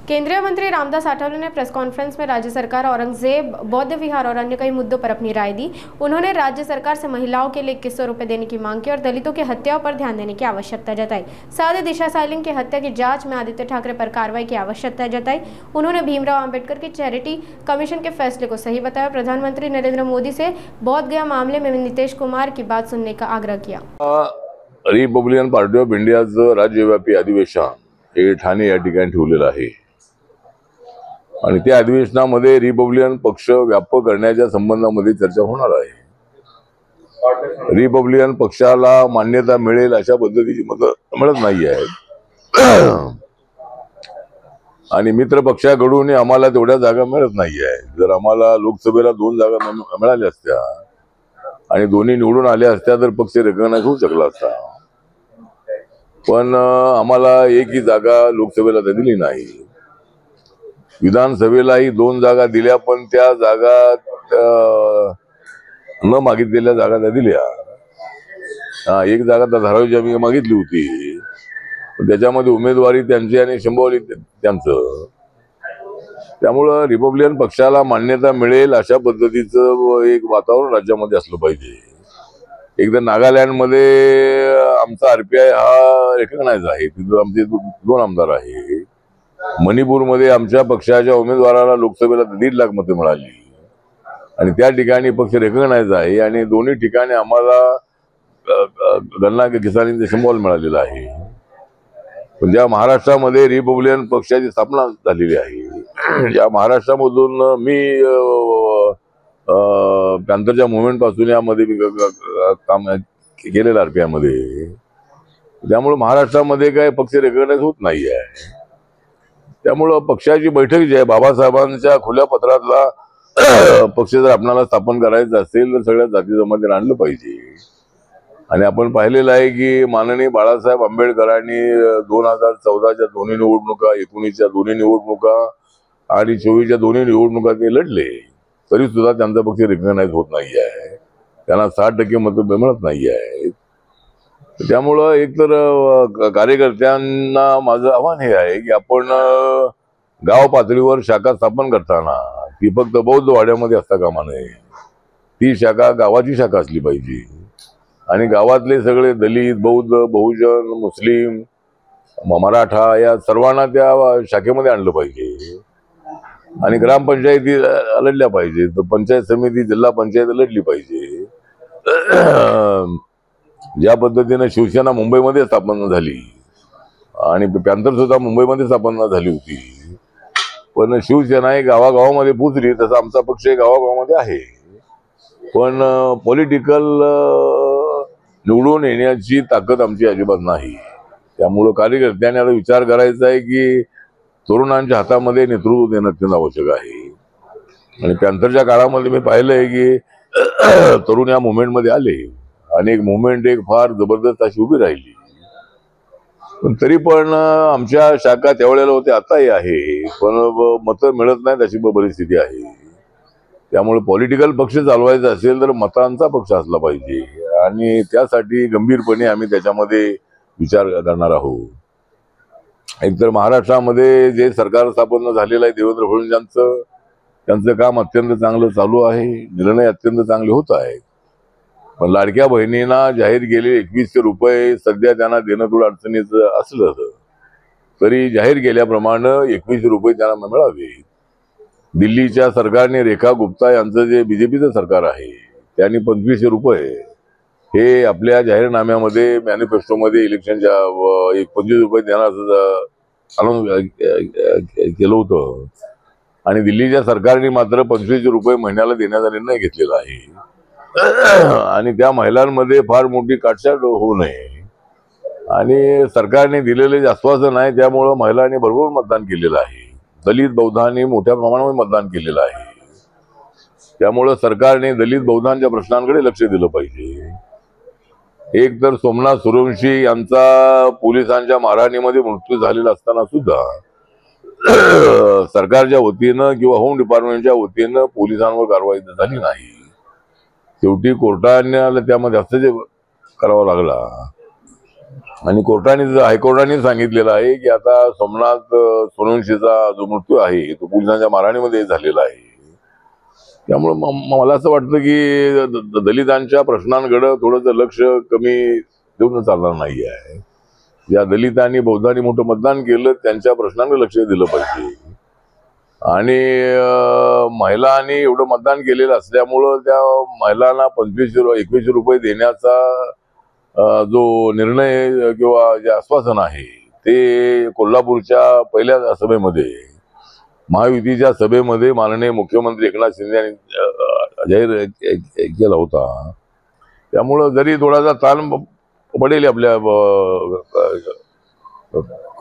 केंद्रीय मंत्री रामदास आठवले ने प्रेस कॉन्फ्रेंस में राज्य सरकार औरंगजेब बौद्ध विहार और अन्य कई मुद्दों पर अपनी राय दी। उन्होंने राज्य सरकार से महिलाओं के लिए 2100 रुपये देने की मांग की और दलितों की हत्याओं पर ध्यान देने की आवश्यकता जताई। साथ ही दिशा साइलिंग की हत्या की जांच में आदित्य ठाकरे पर कार्रवाई की आवश्यकता जताई। उन्होंने भीमराव अंबेडकर की चैरिटी कमीशन के फैसले को सही बताया। प्रधानमंत्री नरेंद्र मोदी से बोध गया मामले में नीतीश कुमार की बात सुनने का आग्रह किया। रिपब्लिकन पार्टी ऑफ इंडियाचं राज्यव्यापी अधिवेशन हे ठाणे या ठिकाणी ठेवलेलं आहे आणि त्या अधिवेशनामध्ये रिपब्लिकन पक्ष व्यापक करण्याच्या संबंधामध्ये चर्चा होणार आहे। रिपब्लिकन पक्षाला मान्यता मिळेल अशा पद्धतीची मतं मिळत नाही आहेत आणि मित्र पक्षाकडून आम्हाला तेवढ्या जागा मिळत नाही आहेत। जर आम्हाला लोकसभेला 2 जागा मिळाल्या असत्या आणि दोन्ही निवडून आल्या असत्या तर पक्ष रिकॉग्नाइज होऊ शकला असता, पण आम्हाला एकही जागा लोकसभेला दिली नाही। विधानसभेलाही 2 जागा दिल्या, पण त्या जागा न मागितलेल्या जागा त्या दिल्या। एक जागा तर धारावीची आम्ही मागितली होती, पण त्याच्यामध्ये उमेदवारी त्यांची आणि शंभरवाली त्यांचं। त्यामुळे रिपब्लिकन पक्षाला मान्यता मिळेल अशा पद्धतीचं एक वातावरण राज्यामध्ये असलं पाहिजे। एकदा नागालँडमध्ये आमचा आरपीआय हा रेकग्नाइज आहे, तिथे आमचे 2 आमदार आहे। मणिपूरमध्ये आमच्या पक्षाच्या उमेदवाराला लोकसभेला 1.5 लाख मते मिळाली आणि त्या ठिकाणी पक्ष रेकग्नाइज आहे आणि दोन्ही ठिकाणी आम्हाला गन्ना किसानींचे सिंबॉल मिळालेला आहे। पण ज्या महाराष्ट्रामध्ये रिपब्लिकन पक्षाची स्थापना झालेली आहे, या महाराष्ट्रामधून मी पॅंथरच्या मुवमेंट पासून यामध्ये मी काम केलेलं आरपीआय मध्ये, त्यामुळे महाराष्ट्रामध्ये काय पक्ष रेकग्नाइज होत नाही आहे। त्यामुळे पक्षाची बैठक जी आहे, बाबासाहेबांच्या खुल्या पत्रातला पक्ष जर आपल्याला स्थापन करायचं असेल तर सगळ्या जाती जमातीला आणलं पाहिजे। आणि आपण पाहिलेलं आहे की माननीय बाळासाहेब आंबेडकरांनी 2014च्या दोन्ही निवडणुका, 19च्या दोन्ही निवडणुका आणि 24च्या दोन्ही निवडणुका ते लढले, तरी सुद्धा त्यांचा पक्ष रिकग्नाइज होत नाही आहे। त्यांना 60% मतं मिळत नाही आहेत। त्यामुळं एकतर कार्यकर्त्यांना माझं आव्हान हे आहे की आपण गाव पातळीवर शाखा स्थापन करताना ती फक्त बौद्ध वाड्यामध्ये असता कामा नये, ती शाखा गावाची शाखा असली पाहिजे आणि गावातले सगळे दलित, बौद्ध, बहुजन, मुस्लिम, मराठा या सर्वांना त्या शाखेमध्ये आणलं पाहिजे आणि ग्रामपंचायती लढल्या पाहिजे, तर पंचायत समिती, जिल्हा पंचायत लढली पाहिजे। ज्या पद्धतीने शिवसेना मुंबईमध्ये स्थापन झाली आणि पॅंथर सुद्धा मुंबईमध्ये स्थापन झाली होती, पण शिवसेना ही गावागावामध्ये पोचली, तसा आमचा पक्ष गावागावामध्ये आहे, पण पॉलिटिकल निवडून येण्याची ताकद आमची अजिबात नाही। त्यामुळे कार्यकर्त्यांनी आता विचार करायचा आहे की तरुणांच्या हातामध्ये नेतृत्व देणं अत्यंत आवश्यक आहे। आणि पॅंथरच्या काळामध्ये मी पाहिलंय की तरुण या मुवमेंटमध्ये आले आणि एक मुवमेंट एक फार जबरदस्त अशी उभी राहिली, पण तरी पण आमच्या शाखा त्यावेळेला होते, आताही आहे, पण मतं मिळत नाहीत अशी परिस्थिती आहे। त्यामुळे पॉलिटिकल पक्ष चालवायचा असेल तर मतांचा पक्ष असला पाहिजे आणि त्यासाठी गंभीरपणे आम्ही त्याच्यामध्ये विचार करणार आहोत। एकतर महाराष्ट्रामध्ये जे सरकार स्थापन झालेलं आहे देवेंद्र फडणवीस त्यांचं काम अत्यंत चांगलं चालू आहे, निर्णय अत्यंत चांगले होत आहेत, पण लाडक्या बहिणींना जाहीर केलेले 2100 रुपये सध्या त्यांना देणं थोडं अडचणीचं असलं तरी जाहीर केल्याप्रमाणे 2100 रुपये त्यांना मिळावे। दिल्लीच्या सरकारने रेखा गुप्ता यांचं जे बीजेपीचं सरकार आहे त्यांनी 2500 रुपये हे आपल्या जाहीरनाम्यामध्ये, मॅनिफेस्टोमध्ये इलेक्शनच्या 25 रुपये देण्याचं केलं होतं आणि दिल्लीच्या सरकारने मात्र 2500 रुपये महिन्याला देण्याचा निर्णय घेतलेला आहे आणि त्या महिलांमध्ये फार मोठी काटछाट होऊ नये आणि सरकारने दिलेले आश्वासन आहे, त्यामुळे महिलांनी भरपूर मतदान केलेलं आहे। दलित बौद्धांनी मोठ्या प्रमाणावर मतदान केलेलं आहे, त्यामुळे सरकारने दलित बौद्धांच्या प्रश्नांकडे लक्ष दिलं पाहिजे। एक तर सोमनाथ सूर्यवंशी यांचा पोलिसांच्या मारहाणीमध्ये मृत्यू झालेला असताना सुद्धा सरकारच्या वतीनं किंवा होम डिपार्टमेंटच्या वतीनं पोलिसांवर कारवाई झाली नाही। शेवटी कोर्टाने त्यामध्ये हस्तक्षेप करावा लागला आणि हायकोर्टाने सांगितलेलं आहे की आता सोमनाथ सोनवंशीचा जो मृत्यू आहे तो पोलिसांच्या मारहाणीमध्ये झालेला आहे. त्यामुळे मला असं वाटतं की दलितांच्या प्रश्नांकडे थोडंसं लक्ष कमी देऊन चालणार नाही आहे. ज्या दलितांनी बौद्धांनी मोठं मतदान केलं त्यांच्या प्रश्नांकडे लक्ष दिलं पाहिजे. आणि महिलांनी एवढं मतदान केलेलं असल्यामुळं त्या महिलांना 21 रुपये देण्याचा जो निर्णय किंवा जे आश्वासन आहे ते कोल्हापूरच्या पहिल्या सभेमध्ये महायुतीच्या सभेमध्ये माननीय मुख्यमंत्री एकनाथ शिंदे यांनी जाहीर केला होता. त्यामुळं जरी थोडासा ताण पडेल आपल्या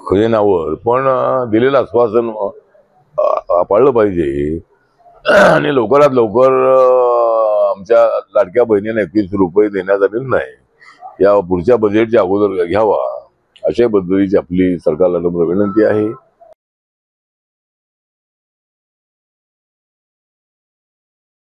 खजिन्यावर, पण दिलेलं आश्वासन पाळलं पाहिजे. आणि लवकरात लवकर आमच्या लाडक्या बहिणींना 21 रुपये देण्याचा निर्णय या पुढच्या बजेटच्या अगोदर घ्यावा, अशा पद्धतीची आपली सरकारला नम्र विनंती आहे.